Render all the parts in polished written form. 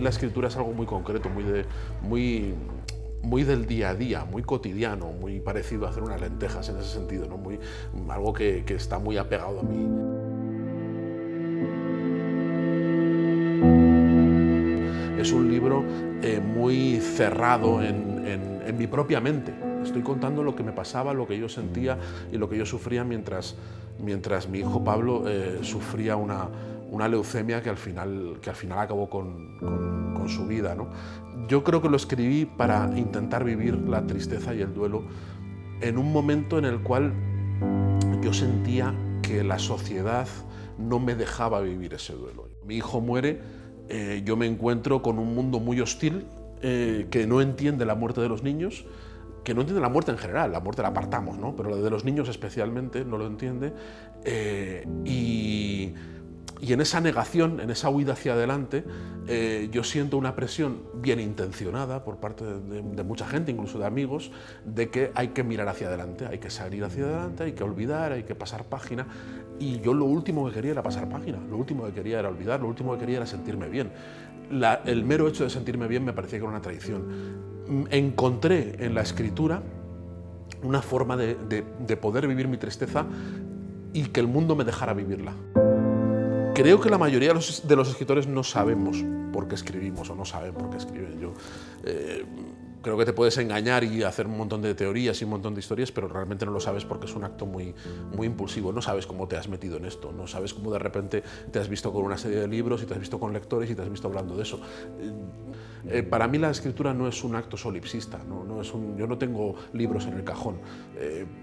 mí la escritura es algo muy concreto, muy del día a día, muy cotidiano, muy parecido a hacer unas lentejas en ese sentido, ¿no? Algo que está muy apegado a mí. Es un libro muy cerrado en mi propia mente. Estoy contando lo que me pasaba, lo que yo sentía y lo que yo sufría mientras mi hijo Pablo sufría una leucemia que al final acabó con su vida, ¿no? Yo creo que lo escribí para intentar vivir la tristeza y el duelo en un momento en el cual yo sentía que la sociedad no me dejaba vivir ese duelo. Mi hijo muere, yo me encuentro con un mundo muy hostil que no entiende la muerte de los niños, que no entiende la muerte en general, la muerte la apartamos, ¿no? Pero la de los niños especialmente no lo entiende, y en esa negación, en esa huida hacia adelante, yo siento una presión bien intencionada por parte de mucha gente, incluso de amigos, de que hay que mirar hacia adelante, hay que salir hacia adelante, hay que olvidar, hay que pasar página. Y yo lo último que quería era pasar página, lo último que quería era olvidar, lo último que quería era sentirme bien. El mero hecho de sentirme bien me parecía que era una traición. Encontré en la escritura una forma de poder vivir mi tristeza y que el mundo me dejara vivirla. Creo que la mayoría de los escritores no sabemos por qué escribimos o no saben por qué escriben. Yo creo que te puedes engañar y hacer un montón de teorías y un montón de historias, pero realmente no lo sabes porque es un acto muy impulsivo. No sabes cómo te has metido en esto, no sabes cómo de repente te has visto con una serie de libros y te has visto con lectores y te has visto hablando de eso. Para mí la escritura no es un acto solipsista, yo no tengo libros en el cajón.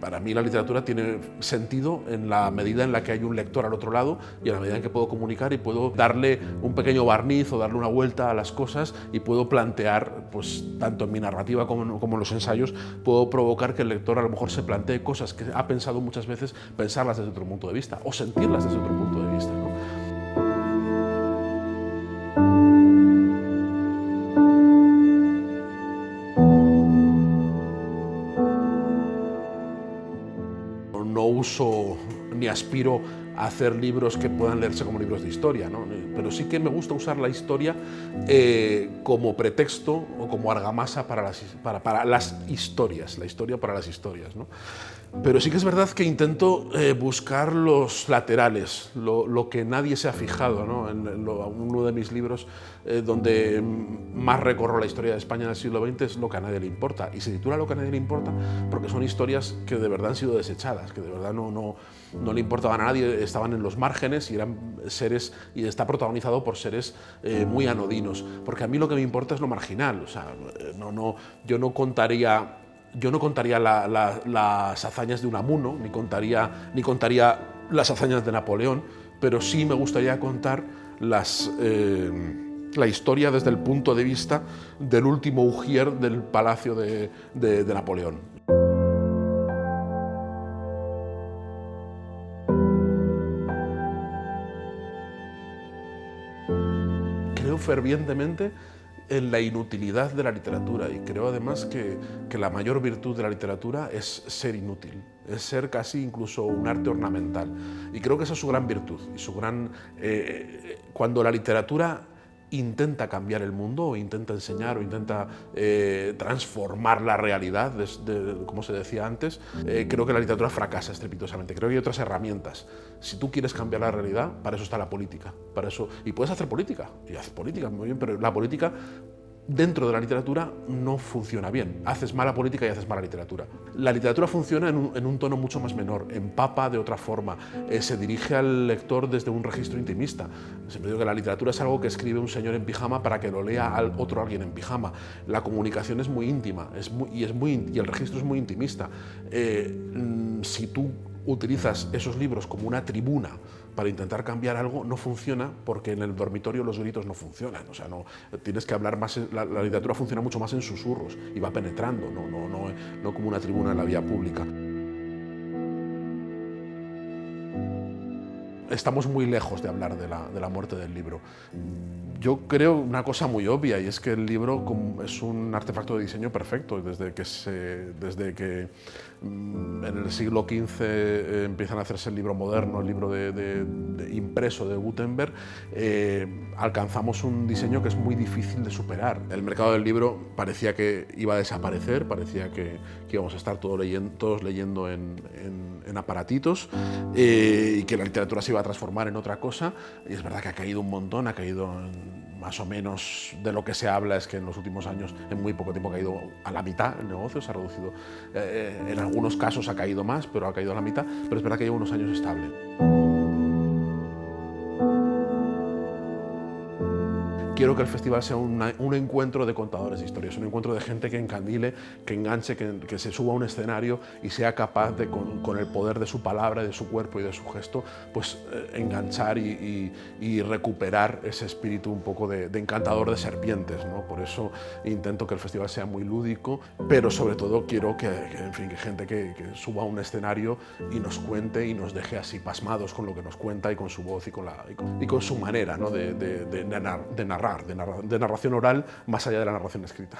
Para mí la literatura tiene sentido en la medida en la que hay un lector al otro lado y en la medida en que puedo comunicar y puedo darle un pequeño barniz o darle una vuelta a las cosas y puedo plantear, pues tanto en mi narrativa como en los ensayos, puedo provocar que el lector a lo mejor se plantee cosas que ha pensado muchas veces, pensarlas desde otro punto de vista o sentirlas desde otro punto de vista, ¿no? No uso ni aspiro a hacer libros que puedan leerse como libros de historia, ¿no? Pero sí que me gusta usar la historia como pretexto o como argamasa para las historias, la historia para las historias, ¿no? Pero sí que es verdad que intento buscar los laterales, lo que nadie se ha fijado, ¿no? Uno de mis libros donde más recorro la historia de España del siglo XX es Lo que a nadie le importa, y se titula Lo que a nadie le importa porque son historias que de verdad han sido desechadas, que de verdad no le importaban a nadie, estaban en los márgenes y eran seres, y está protagonizado por seres muy anodinos, porque a mí lo que me importa es lo marginal. O sea, yo no contaría las hazañas de Unamuno, ni contaría las hazañas de Napoleón, pero sí me gustaría contar la historia desde el punto de vista del último ujier del palacio de Napoleón. Creo fervientemente en la inutilidad de la literatura y creo además que la mayor virtud de la literatura es ser inútil, es ser casi incluso un arte ornamental. Y creo que esa es su gran virtud y su gran... cuando la literatura intenta cambiar el mundo o intenta enseñar o intenta transformar la realidad, como se decía antes, creo que la literatura fracasa estrepitosamente. Creo que hay otras herramientas. Si tú quieres cambiar la realidad, para eso está la política. Para eso, y puedes hacer política, y haces política muy bien, pero la política dentro de la literatura no funciona bien. Haces mala política y haces mala literatura. La literatura funciona en un tono mucho más menor, empapa de otra forma, se dirige al lector desde un registro intimista. Siempre digo que la literatura es algo que escribe un señor en pijama para que lo lea otro alguien en pijama. La comunicación es muy íntima y el registro es muy intimista. Si tú utilizas esos libros como una tribuna para intentar cambiar algo, no funciona, porque en el dormitorio los gritos no funcionan. O sea, tienes que hablar más. La literatura funciona mucho más en susurros y va penetrando, no como una tribuna en la vía pública. estamos muy lejos de hablar de la muerte del libro. Yo creo una cosa muy obvia, y es que el libro es un artefacto de diseño perfecto. Desde que en el siglo XV empiezan a hacerse el libro moderno, el libro impreso de Gutenberg, alcanzamos un diseño que es muy difícil de superar. El mercado del libro parecía que iba a desaparecer, parecía que íbamos a estar todos leyendo en aparatitos, y que la literatura se iba a transformar en otra cosa, y es verdad que ha caído un montón, ha caído más o menos. De lo que se habla es que en los últimos años, en muy poco tiempo, ha caído a la mitad el negocio, se ha reducido, en algunos casos ha caído más, pero ha caído a la mitad, pero es verdad que lleva unos años estable. Quiero que el festival sea un encuentro de contadores de historias, un encuentro de gente que encandile, que enganche, que se suba a un escenario y sea capaz de, con el poder de su palabra, de su cuerpo y de su gesto, pues enganchar y recuperar ese espíritu un poco de encantador de serpientes, ¿no? Por eso intento que el festival sea muy lúdico, pero sobre todo quiero en fin, que gente que suba a un escenario y nos cuente y nos deje así pasmados con lo que nos cuenta y con su voz y con su manera, ¿no? de narración oral más allá de la narración escrita.